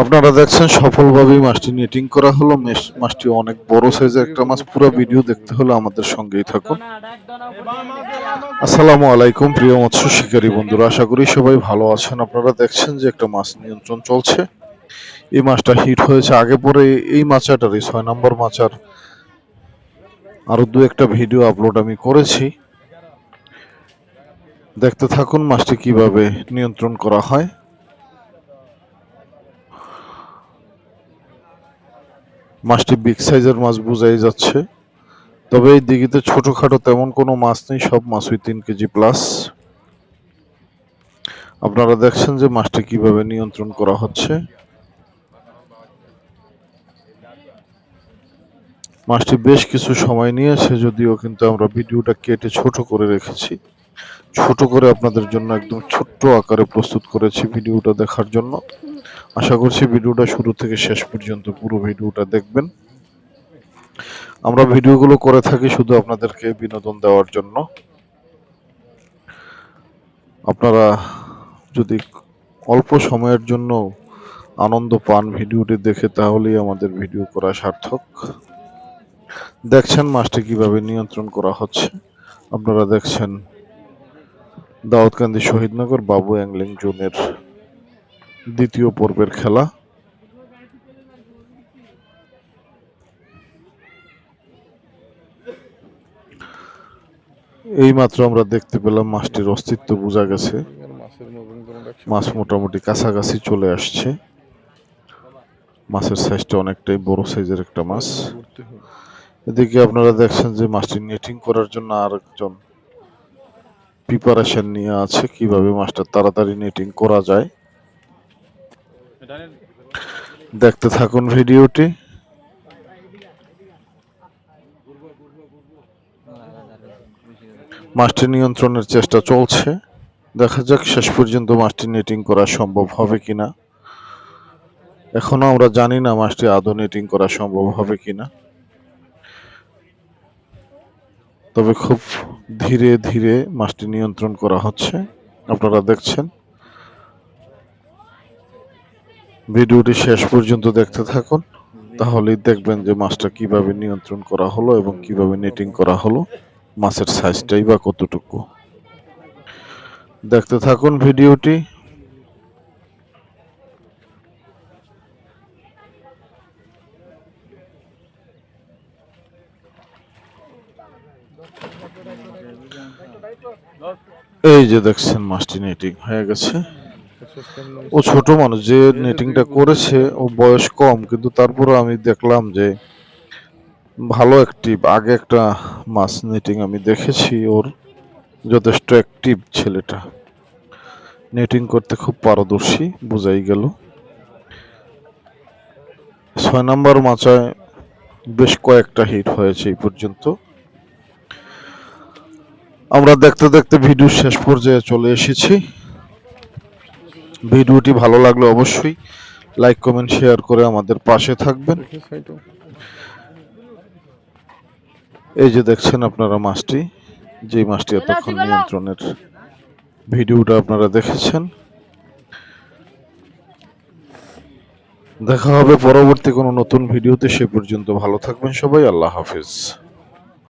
আপনারা দেখছেন সফলভাবেই মাছটি নেটিং করা হলো। মাছটি অনেক বড় সাইজের একটা মাছ। পুরো ভিডিও দেখতে হলে আমাদের সঙ্গেই থাকুন। আসসালামু আলাইকুম প্রিয় মৎস্য শিকারী বন্ধুরা, আশা করি সবাই ভালো আছেন। আপনারা দেখছেন যে একটা মাছ নিয়ন্ত্রণ চলছে। এই মাছটা হিট হয়েছে আগে পরে। এই মাচাটারই 6 নম্বর মাচার আরো দু একটা ভিডিও আপলোড আমি করেছি। দেখতে থাকুন মাছটি কিভাবে নিয়ন্ত্রণ করা হয়। মাছটি বিগ সাইজের মাছ বোঝাই যাচ্ছে, তবে এই দিঘিতে ছোটখাটো তেমন কোনো মাছ নেই, সব মাছই 3 কেজি প্লাস। আপনারা দেখছেন যে মাছটি কিভাবে নিয়ন্ত্রণ করা হচ্ছে। মাছটি বেশ কিছু সময় নিয়েছে, যদিও কিন্তু আমরা ভিডিওটা কেটে ছোট করে রেখেছি। ছোট করে আপনাদের জন্য একদম ছোট্ট আকারে প্রস্তুত করেছি ভিডিওটা দেখার জন্য। আশা করছি ভিডিওটা শুরু থেকে শেষ পর্যন্ত পুরো ভিডিওটা দেখবেন। আমরা ভিডিওগুলো করে থাকি শুধু আপনাদেরকে বিনোদন দেওয়ার জন্য। আপনারা যদি অল্প সময়ের জন্য আনন্দ পান ভিডিওটি দেখে, তাহলেই আমাদের ভিডিও করা সার্থক। দেখছেন মাছটি কিভাবে নিয়ন্ত্রণ করা হচ্ছে। আপনারা দেখছেন দাউদকান্দি শহীদনগর বাবু অ্যাংলিং জোনের দ্বিতীয় পর্বের খেলা। এই মাত্র আমরা দেখতে পেলাম মাছটির অস্তিত্ব বোঝা গেছে। মাছ মোটামুটি কাছাকাছি চলে আসছে। মাছের সাইজটা অনেকটাই বড় সাইজের একটা মাছ। এদিকে আপনারা দেখছেন যে মাছটি নেটিং করার জন্য আরেকজন প্রিপারেশন নিয়ে আছে, কিভাবে মাছটা তাড়াতাড়ি নেটিং করা যায়। দেখতে থাকুন ভিডিওটি। মাছটি নিয়ন্ত্রণের চেষ্টা চলছে। দেখা যাক শেষ পর্যন্ত মাছটি নেটিং করা সম্ভব হবে কিনা। এখনো আমরা জানি না মাছটি আদৌ নেটিং করা সম্ভব হবে কিনা, তবে খুব ধীরে ধীরে মাছটি নিয়ন্ত্রণ করা হচ্ছে। আপনারা দেখছেন, ভিডিওটি শেষ পর্যন্ত দেখতে থাকুন, তাহলেই দেখবেন যে মাছটা কিভাবে নিয়ন্ত্রণ করা হলো এবং কিভাবে নেটিং করা হলো, মাছের সাইজটাই বা কতটুকু। দেখতে থাকুন ভিডিওটি। এই যে দেখছেন মাছটি নেটিং হয়ে গেছে। ও ছোট মানুষ, যে নেটিংটা করেছে ও বয়স কম, কিন্তু তারপরে আমি দেখলাম যে ভালো অ্যাক্টিভ। আগে একটা মাছ নেটিং আমি দেখেছি, ওর যথেষ্ট অ্যাক্টিভ ছেলেটা, নেটিং করতে খুব পারদর্শী বোঝাই গেল। 6 নম্বর মাচায় বেশ কয়েকটা হিট হয়েছে এই পর্যন্ত। আমরা দেখতে দেখতে ভিডিও শেষ পর্যায়ে চলে এসেছি। ভিডিওটি ভালো লাগলে অবশ্যই লাইক কমেন্ট শেয়ার করে আমাদের পাশে থাকবেন। এই যে দেখছেন আপনারা মাছটি, যে মাছটি এতক্ষণ নিয়ন্ত্রণের ভিডিওটা আপনারা দেখেছেন। দেখা হবে পরবর্তী কোনো নতুন ভিডিওতে। সে পর্যন্ত ভালো থাকবেন সবাই। আল্লাহ হাফেজ।